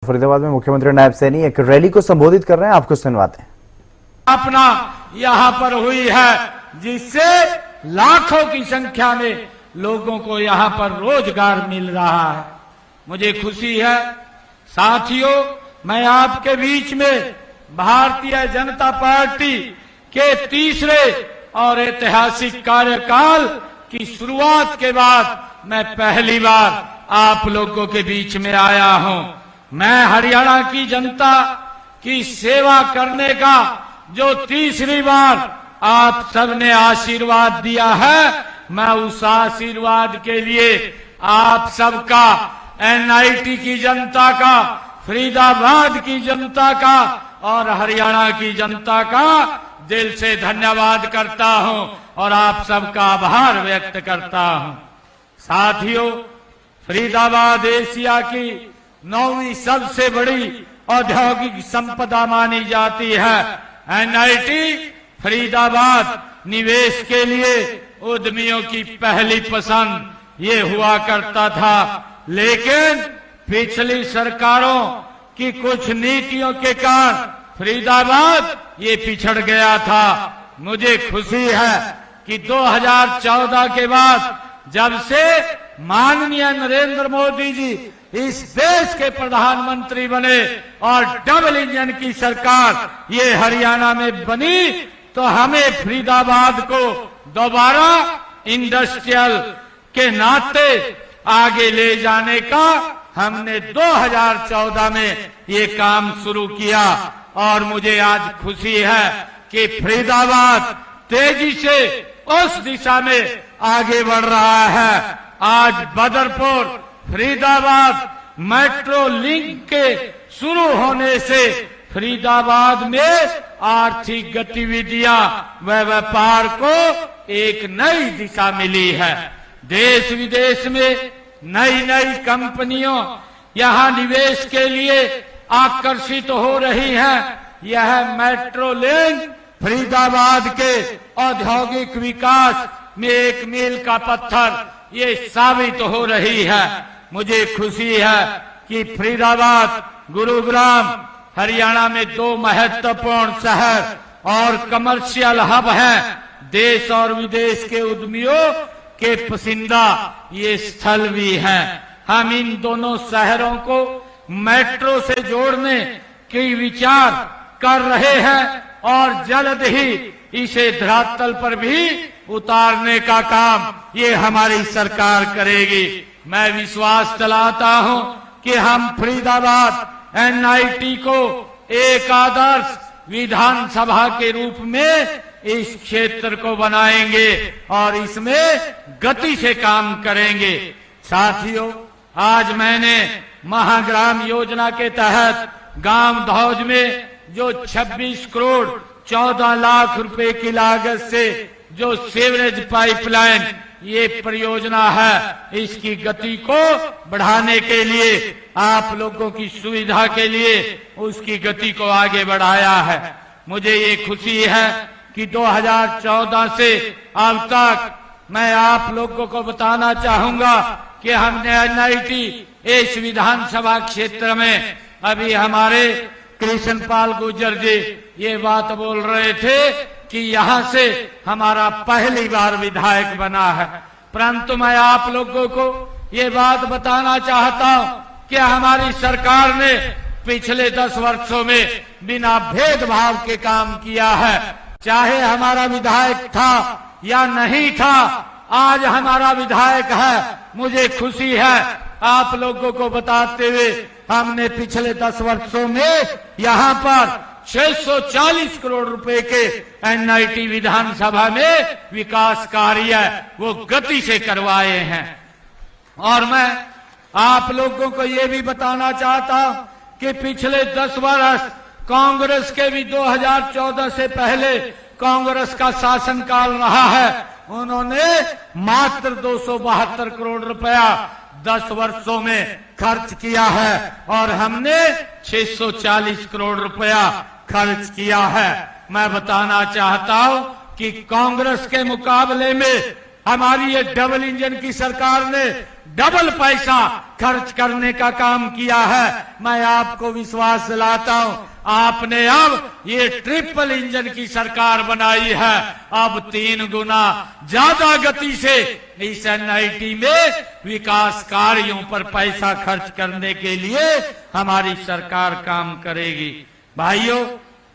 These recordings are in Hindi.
फरीदाबाद में मुख्यमंत्री नायब सैनी एक रैली को संबोधित कर रहे हैं, आपको सुनवाते हैं। अपना यहाँ पर हुई है, जिससे लाखों की संख्या में लोगों को यहाँ पर रोजगार मिल रहा है। मुझे खुशी है साथियों, मैं आपके बीच में भारतीय जनता पार्टी के तीसरे और ऐतिहासिक कार्यकाल की शुरुआत के बाद मैं पहली बार आप लोगों के बीच में आया हूं। मैं हरियाणा की जनता की सेवा करने का जो तीसरी बार आप सबने आशीर्वाद दिया है, मैं उस आशीर्वाद के लिए आप सबका, एनआईटी की जनता का, फरीदाबाद की जनता का और हरियाणा की जनता का दिल से धन्यवाद करता हूं और आप सबका आभार व्यक्त करता हूं। साथियों, फरीदाबाद एशिया की 9वीं सबसे बड़ी औद्योगिक संपदा मानी जाती है। एनआईटी फरीदाबाद निवेश के लिए उद्यमियों की पहली पसंद ये हुआ करता था, लेकिन पिछली सरकारों की कुछ नीतियों के कारण फरीदाबाद ये पिछड़ गया था। मुझे खुशी है कि 2014 के बाद जब से माननीय नरेंद्र मोदी जी इस देश के प्रधानमंत्री बने और डबल इंजन की सरकार ये हरियाणा में बनी, तो हमें फरीदाबाद को दोबारा इंडस्ट्रियल के नाते आगे ले जाने का हमने 2014 में ये काम शुरू किया और मुझे आज खुशी है कि फरीदाबाद तेजी से उस दिशा में आगे बढ़ रहा है। आज बदरपुर फरीदाबाद मेट्रो लिंक के शुरू होने से फरीदाबाद में आर्थिक गतिविधियां व व्यापार को एक नई दिशा मिली है। देश विदेश में नई नई कंपनियों यहां निवेश के लिए आकर्षित हो रही हैं। यह मेट्रो लिंक फरीदाबाद के औद्योगिक विकास में एक मील का पत्थर ये साबित हो रही है। मुझे खुशी है कि फरीदाबाद, गुरुग्राम हरियाणा में 2 महत्वपूर्ण शहर और कमर्शियल हब हैं। देश और विदेश के उद्यमियों के पसंदीदा ये स्थल भी हैं। हम इन दोनों शहरों को मेट्रो से जोड़ने की विचार कर रहे हैं और जल्द ही इसे धरातल पर भी उतारने का काम ये हमारी सरकार करेगी। मैं विश्वास दिलाता हूं कि हम फरीदाबाद एनआईटी को एक आदर्श विधानसभा के रूप में इस क्षेत्र को बनाएंगे और इसमें गति से काम करेंगे। साथियों, आज मैंने महाग्राम योजना के तहत गांव धौज में जो 26 करोड़ 14 लाख रुपए की लागत से जो सीवरेज पाइपलाइन ये परियोजना है, इसकी गति को बढ़ाने के लिए, आप लोगों की सुविधा के लिए उसकी गति को आगे बढ़ाया है। मुझे ये खुशी है कि 2014 से अब तक मैं आप लोगों को बताना चाहूंगा कि हमने एनआईटी इस विधानसभा क्षेत्र में, अभी हमारे कृष्णपाल गुर्जर जी ये बात बोल रहे थे कि यहां से हमारा पहली बार विधायक बना है, परंतु मैं आप लोगों को ये बात बताना चाहता हूं कि हमारी सरकार ने पिछले 10 वर्षों में बिना भेदभाव के काम किया है। चाहे हमारा विधायक था या नहीं था, आज हमारा विधायक है। मुझे खुशी है आप लोगों को बताते हुए, हमने पिछले 10 वर्षों में यहाँ पर 640 करोड़ रुपए के एनआईटी विधानसभा में विकास कार्य वो गति से करवाए हैं। और मैं आप लोगों को ये भी बताना चाहता हूं कि पिछले 10 वर्ष कांग्रेस के भी 2014 से पहले कांग्रेस का शासनकाल रहा है, उन्होंने मात्र 272 करोड़ रुपया 10 वर्षों में खर्च किया है और हमने 640 करोड़ रुपया खर्च किया है। मैं बताना चाहता हूं कि कांग्रेस के मुकाबले में हमारी ये डबल इंजन की सरकार ने डबल पैसा खर्च करने का काम किया है। मैं आपको विश्वास दिलाता हूं, आपने अब ये ट्रिपल इंजन की सरकार बनाई है। अब 3 गुना ज्यादा गति से इस एनआईटी में विकास कार्यों पर पैसा खर्च करने के लिए हमारी सरकार काम करेगी। भाइयों,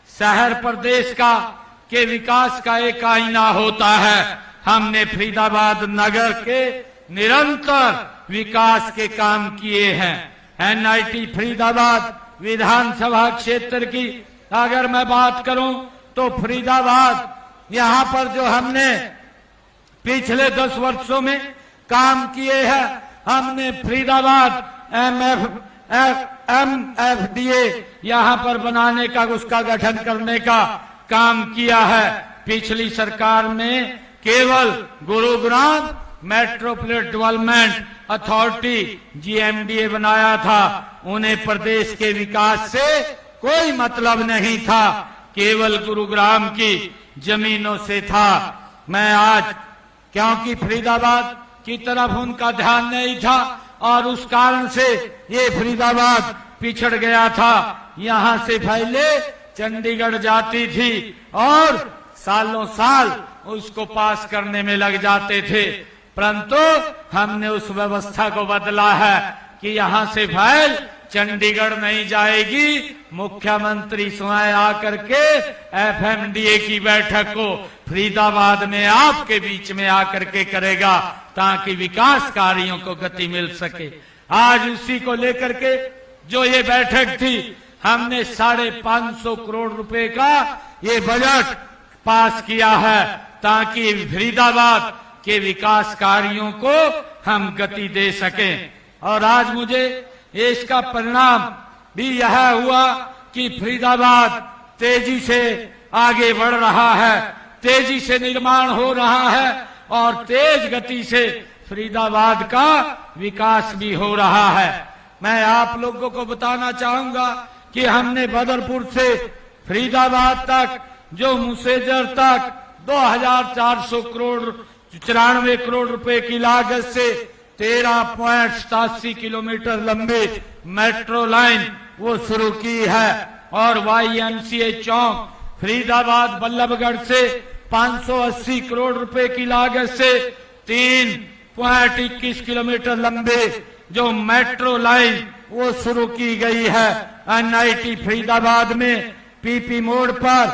शहर प्रदेश के विकास का एक आईना होता है। हमने फरीदाबाद नगर के निरंतर विकास के काम किए हैं। एनआईटी फरीदाबाद विधानसभा क्षेत्र की अगर मैं बात करूं तो फरीदाबाद यहाँ पर जो हमने पिछले 10 वर्षों में काम किए हैं, हमने फरीदाबाद MFDA यहाँ पर बनाने का, उसका गठन करने का काम किया है। पिछली सरकार में केवल Gurugram metropolitan development authority GMDA बनाया था। उन्हें प्रदेश के विकास से कोई मतलब नहीं था, केवल गुरुग्राम की जमीनों से था। मैं आज, क्योंकि फरीदाबाद की तरफ उनका ध्यान नहीं था और उस कारण से ये फरीदाबाद पिछड़ गया था। यहाँ से पहले चंडीगढ़ जाती थी और सालों साल उसको पास करने में लग जाते थे, परंतु हमने उस व्यवस्था को बदला है कि यहाँ से फाइल चंडीगढ़ नहीं जाएगी, मुख्यमंत्री स्वयं आकर के FMDA की बैठक को फरीदाबाद में आपके बीच में आकर के करेगा, ताकि विकास कार्यों को गति मिल सके। आज उसी को लेकर के जो ये बैठक थी, हमने 550 करोड़ रुपए का ये बजट पास किया है, ताकि फरीदाबाद के विकास कार्यों को हम गति दे सकें। और आज मुझे इसका परिणाम भी यह हुआ कि फरीदाबाद तेजी से आगे बढ़ रहा है, तेजी से निर्माण हो रहा है और तेज गति से फरीदाबाद का विकास भी हो रहा है। मैं आप लोगों को बताना चाहूंगा कि हमने बदरपुर से फरीदाबाद तक, जो मुसेजर तक 2494 करोड़ रुपए की लागत से 13.87 किलोमीटर लंबे मेट्रो लाइन वो शुरू की है। और YMCA चौक फरीदाबाद बल्लभगढ़ से 580 करोड़ रुपए की लागत से 3.21 किलोमीटर लंबे जो मेट्रो लाइन वो शुरू की गई है। एनआईटी फरीदाबाद में PP मोड़ पर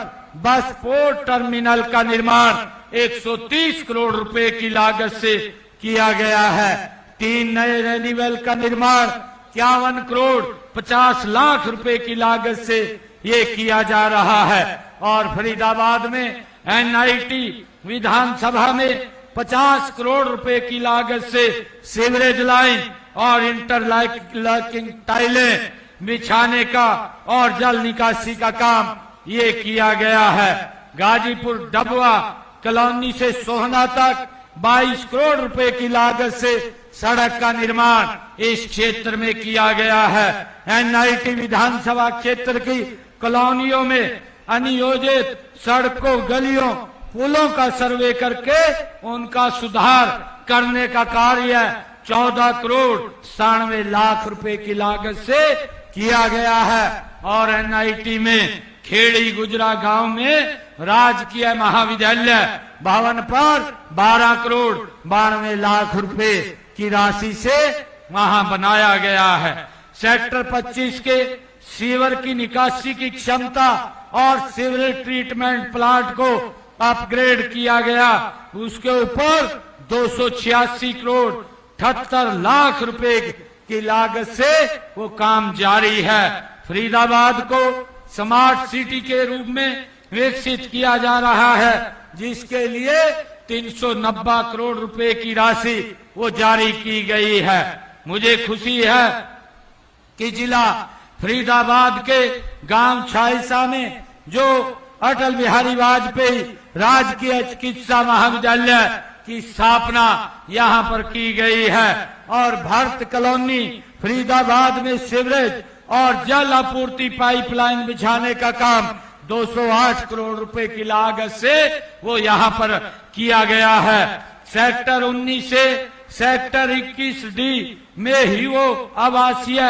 बस पोर्ट टर्मिनल का निर्माण 130 करोड़ रुपए की लागत से किया गया है। 3 नए रेनिवेल का निर्माण 51 करोड़ 50 लाख रुपए की लागत से ये किया जा रहा है। और फरीदाबाद में एनआईटी विधानसभा में 50 करोड़ रुपए की लागत से सीवरेज लाइन और इंटरलॉकिंग टाइलें बिछाने का और जल निकासी का काम ये किया गया है। गाजीपुर डबवा कॉलोनी से सोहना तक 22 करोड़ रुपए की लागत से सड़क का निर्माण इस क्षेत्र में किया गया है। एनआईटी विधानसभा क्षेत्र की कॉलोनियों में अनियोजित सड़कों, गलियों, पुलों का सर्वे करके उनका सुधार करने का कार्य 14 करोड़ 97 लाख रुपए की लागत से किया गया है। और एनआईटी में खेड़ी गुजरा गांव में राजकीय महाविद्यालय भवन पर 12 करोड़ 92 लाख रुपए की राशि से वहां बनाया गया है। सेक्टर 25 के सीवर की निकासी की क्षमता और सीवरेज ट्रीटमेंट प्लांट को अपग्रेड किया गया, उसके ऊपर 286 करोड़ 78 लाख रुपए की लागत से वो काम जारी है। फरीदाबाद को स्मार्ट सिटी के रूप में विकसित किया जा रहा है, जिसके लिए 390 करोड़ रुपए की राशि वो जारी की गई है। मुझे खुशी है कि जिला फरीदाबाद के गांव छाइसा में जो अटल बिहारी वाजपेयी राजकीय चिकित्सा महाविद्यालय की स्थापना यहाँ पर की गई है और भारत कॉलोनी फरीदाबाद में सीवरेज और जल आपूर्ति पाइपलाइन बिछाने का काम 208 करोड़ रुपए की लागत से वो यहाँ पर किया गया है। सेक्टर 19 से सेक्टर 21D में ही वो आवासीय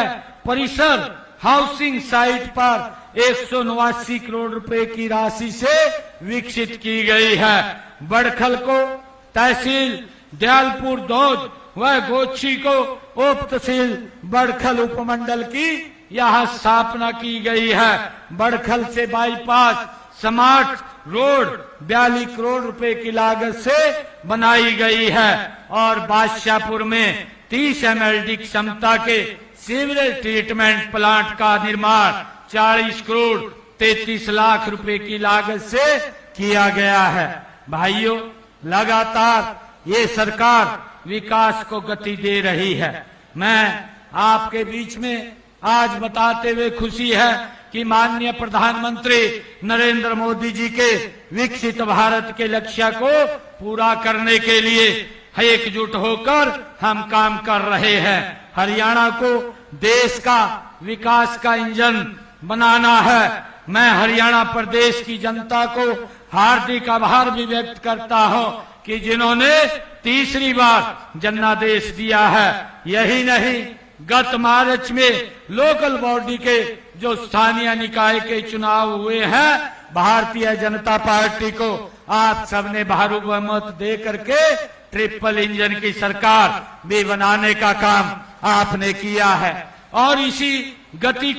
परिसर हाउसिंग साइट पर 189 करोड़ रुपए की राशि से विकसित की गई है। बड़खल को तहसील दयालपुर दौद व गोची को उप तहसील बड़खल उपमंडल की यहाँ स्थापना की गई है। बड़खल से बाईपास स्मार्ट रोड 42 करोड़ रुपए की लागत से बनाई गई है और बादशाहपुर में 30 MLD क्षमता के सीवरेज ट्रीटमेंट प्लांट का निर्माण 40 करोड़ 33 लाख रुपए की लागत से किया गया है। भाइयों, लगातार ये सरकार विकास को गति दे रही है। मैं आपके बीच में आज बताते हुए खुशी है कि माननीय प्रधानमंत्री नरेंद्र मोदी जी के विकसित भारत के लक्ष्य को पूरा करने के लिए एकजुट होकर हम काम कर रहे हैं। हरियाणा को देश का विकास का इंजन बनाना है। मैं हरियाणा प्रदेश की जनता को हार्दिक आभार भी व्यक्त करता हूं कि जिन्होंने तीसरी बार जनादेश दिया है। यही नहीं, गत मार्च में लोकल बॉडी के जो स्थानीय निकाय के चुनाव हुए हैं, भारतीय जनता पार्टी को आप सबने भारी बहुमत दे करके ट्रिपल इंजन की सरकार भी बनाने का काम आपने किया है। और इसी गति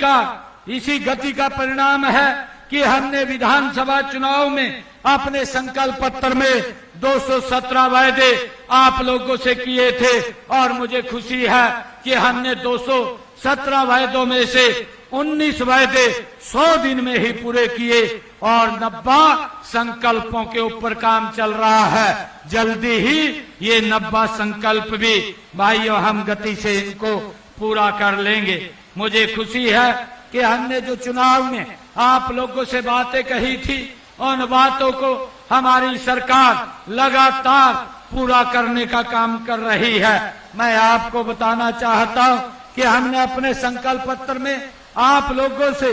का परिणाम है कि हमने विधानसभा चुनाव में अपने संकल्प पत्र में 217 वायदे आप लोगों से किए थे और मुझे खुशी है कि हमने 217 वायदों में से 19 वायदे 100 दिन में ही पूरे किए और 90 संकल्पों के ऊपर काम चल रहा है। जल्दी ही ये 90 संकल्प भी भाइयों हम गति से इनको पूरा कर लेंगे। मुझे खुशी है कि हमने जो चुनाव में आप लोगों से बातें कही थी, उन बातों को हमारी सरकार लगातार पूरा करने का काम कर रही है। मैं आपको बताना चाहता हूं कि हमने अपने संकल्प पत्र में आप लोगों से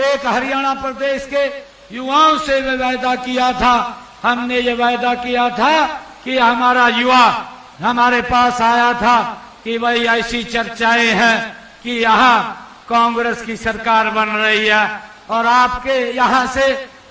एक हरियाणा प्रदेश के युवाओं से वायदा किया था। हमने ये वायदा किया था कि हमारा युवा हमारे पास आया था कि भाई ऐसी चर्चाएं हैं कि यहाँ कांग्रेस की सरकार बन रही है और आपके यहाँ से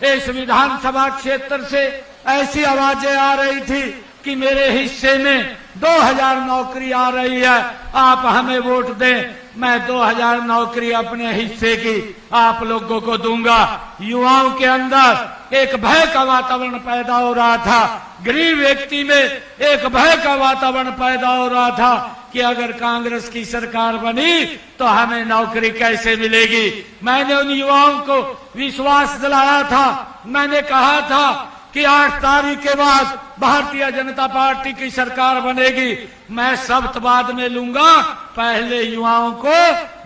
इस विधानसभा क्षेत्र से ऐसी आवाजें आ रही थी कि मेरे हिस्से में 2000 नौकरी आ रही है, आप हमें वोट दें। मैं 2000 नौकरी अपने हिस्से की आप लोगों को दूंगा। युवाओं के अंदर एक भय का वातावरण पैदा हो रहा था, गरीब व्यक्ति में एक भय का वातावरण पैदा हो रहा था कि अगर कांग्रेस की सरकार बनी तो हमें नौकरी कैसे मिलेगी। मैंने उन युवाओं को विश्वास दिलाया था। मैंने कहा था कि 8 तारीख के बाद भारतीय जनता पार्टी की सरकार बनेगी। मैं शब्द बाद में लूंगा, पहले युवाओं को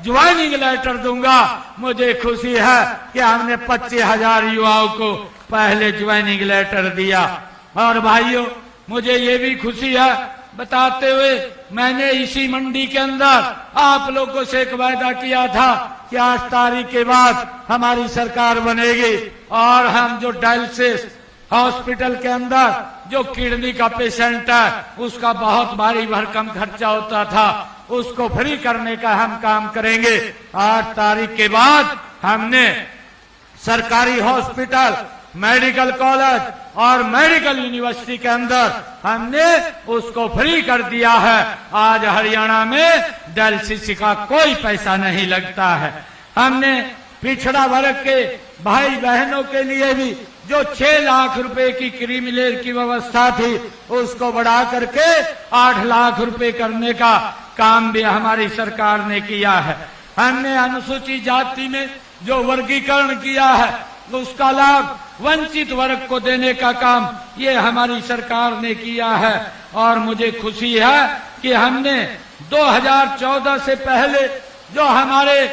ज्वाइनिंग लेटर दूंगा। मुझे खुशी है कि हमने 25,000 युवाओं को पहले ज्वाइनिंग लेटर दिया। और भाइयों, मुझे ये भी खुशी है बताते हुए, मैंने इसी मंडी के अंदर आप लोगों से एक वायदा किया था कि 8 तारीख के बाद हमारी सरकार बनेगी और हम जो डायलिसिस हॉस्पिटल के अंदर जो किडनी का पेशेंट है उसका बहुत भारी भरकम खर्चा होता था, उसको फ्री करने का हम काम करेंगे। 8 तारीख के बाद हमने सरकारी हॉस्पिटल, मेडिकल कॉलेज और मेडिकल यूनिवर्सिटी के अंदर हमने उसको फ्री कर दिया है। आज हरियाणा में डायलिसिस का कोई पैसा नहीं लगता है। हमने पिछड़ा वर्ग के भाई बहनों के लिए भी जो 6 लाख रुपए की क्रीमिलेयर की व्यवस्था थी उसको बढ़ा करके 8 लाख रुपए करने का काम भी हमारी सरकार ने किया है। हमने अनुसूचित जाति में जो वर्गीकरण किया है उसका लाभ वंचित वर्ग को देने का काम ये हमारी सरकार ने किया है। और मुझे खुशी है कि हमने 2014 से पहले जो हमारे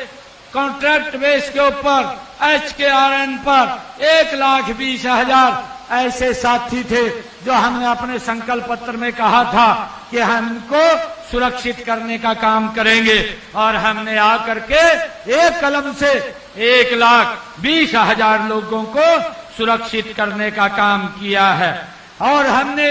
कॉन्ट्रैक्ट बेस के ऊपर HKRN पर 1,20,000 ऐसे साथी थे जो हमने अपने संकल्प पत्र में कहा था कि हमको सुरक्षित करने का काम करेंगे। और हमने आकर के एक कलम से 1,20,000 लोगों को सुरक्षित करने का काम किया है। और हमने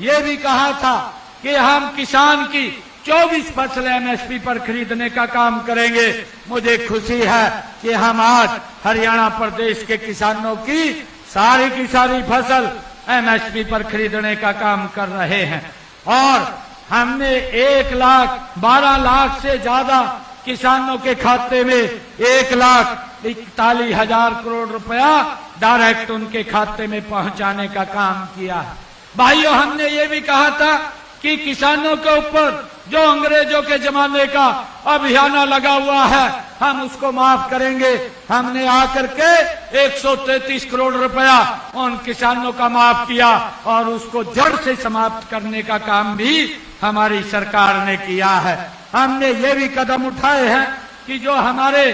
ये भी कहा था कि हम किसान की 24 फसल एमएसपी पर खरीदने का काम करेंगे। मुझे खुशी है कि हम आज हरियाणा प्रदेश के किसानों की सारी फसल एमएसपी पर खरीदने का काम कर रहे हैं और हमने 1,12 लाख से ज्यादा किसानों के खाते में 1,41,000 करोड़ रुपया डायरेक्ट उनके खाते में पहुंचाने का काम किया है। भाइयों, हमने ये भी कहा था कि किसानों के ऊपर जो अंग्रेजों के जमाने का अभियान लगा हुआ है हम उसको माफ करेंगे। हमने आकर के 133 करोड़ रुपया उन किसानों का माफ किया और उसको जड़ से समाप्त करने का काम भी हमारी सरकार ने किया है। हमने ये भी कदम उठाए हैं कि जो हमारे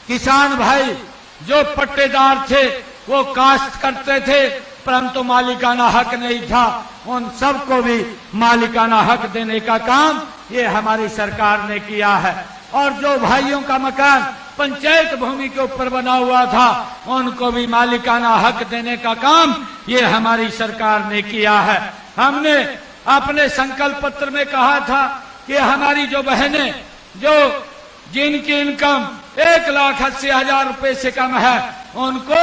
किसान भाई जो पट्टेदार थे वो काश्त करते थे परंतु मालिकाना हक नहीं था, उन सबको भी मालिकाना हक देने का काम ये हमारी सरकार ने किया है। और जो भाइयों का मकान पंचायत भूमि के ऊपर बना हुआ था उनको भी मालिकाना हक देने का काम ये हमारी सरकार ने किया है। हमने अपने संकल्प पत्र में कहा था कि हमारी जो बहनें जो जिनकी इनकम 1,80,000 रुपए से कम है उनको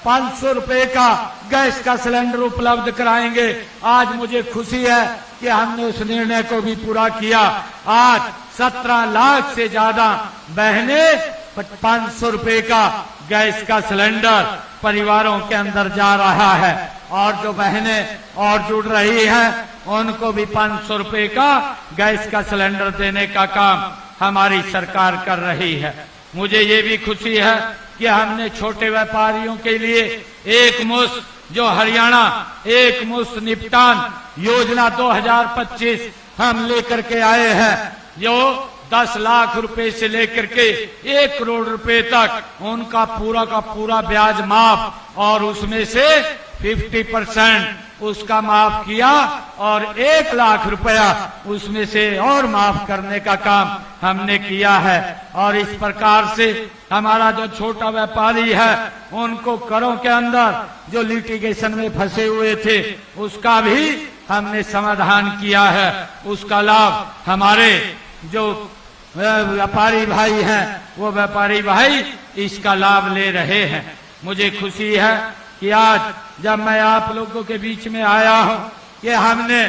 500 रुपए का गैस का सिलेंडर उपलब्ध कराएंगे। आज मुझे खुशी है कि हमने उस निर्णय को भी पूरा किया। आज 17 लाख से ज्यादा बहनें 500 रुपए का गैस का सिलेंडर परिवारों के अंदर जा रहा है और जो बहनें और जुड़ रही हैं उनको भी 500 रुपए का गैस का सिलेंडर देने का काम हमारी सरकार कर रही है। मुझे ये भी खुशी है कि हमने छोटे व्यापारियों के लिए एक मुश्त जो हरियाणा एक मुश्त निपटान योजना 2025 हम लेकर के आए हैं, जो 10 लाख रुपए से लेकर के 1 करोड़ रुपए तक उनका पूरा का पूरा ब्याज माफ और उसमें से 50% उसका माफ किया और 1 लाख रुपया उसमें से और माफ करने का काम हमने किया है। और इस प्रकार से हमारा जो छोटा व्यापारी है उनको करों के अंदर जो लिटिगेशन में फंसे हुए थे उसका भी हमने समाधान किया है। उसका लाभ हमारे जो व्यापारी भाई हैं वो व्यापारी भाई इसका लाभ ले रहे हैं। मुझे खुशी है कि आज जब मैं आप लोगों के बीच में आया हूं कि हमने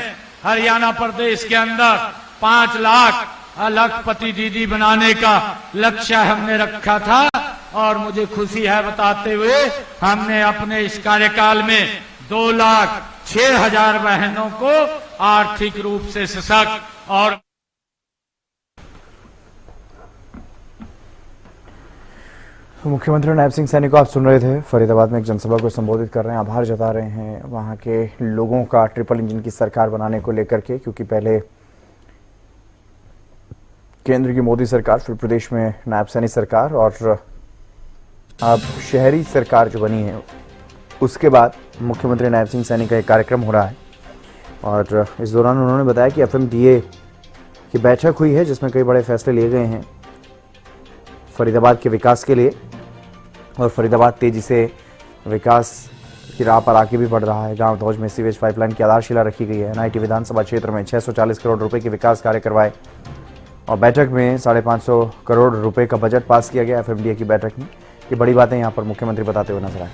हरियाणा प्रदेश के अंदर 5 लाख लखपति दीदी बनाने का लक्ष्य हमने रखा था और मुझे खुशी है बताते हुए हमने अपने इस कार्यकाल में 2,06,000 बहनों को आर्थिक रूप से सशक्त और मुख्यमंत्री नायब सिंह सैनी को आप सुन रहे थे। फरीदाबाद में एक जनसभा को संबोधित कर रहे हैं, आभार जता रहे हैं वहां के लोगों का ट्रिपल इंजन की सरकार बनाने को लेकर के, क्योंकि पहले केंद्र की मोदी सरकार, फिर प्रदेश में नायब सैनी सरकार और अब शहरी सरकार जो बनी है उसके बाद मुख्यमंत्री नायब सिंह सैनी का एक कार्यक्रम हो रहा है। और इस दौरान उन्होंने बताया कि FMDA की बैठक हुई है जिसमें कई बड़े फैसले लिए गए हैं फरीदाबाद के विकास के लिए और फरीदाबाद तेजी से विकास की राह पर आगे भी बढ़ रहा है। गांव धौज में सीवेज पाइपलाइन की आधारशिला रखी गई है। NIT विधानसभा क्षेत्र में 640 करोड़ रुपए के विकास कार्य करवाए और बैठक में 550 करोड़ रुपए का बजट पास किया गया FMDA की बैठक में। ये बड़ी बातें यहाँ पर मुख्यमंत्री बताते हुए नजर आए।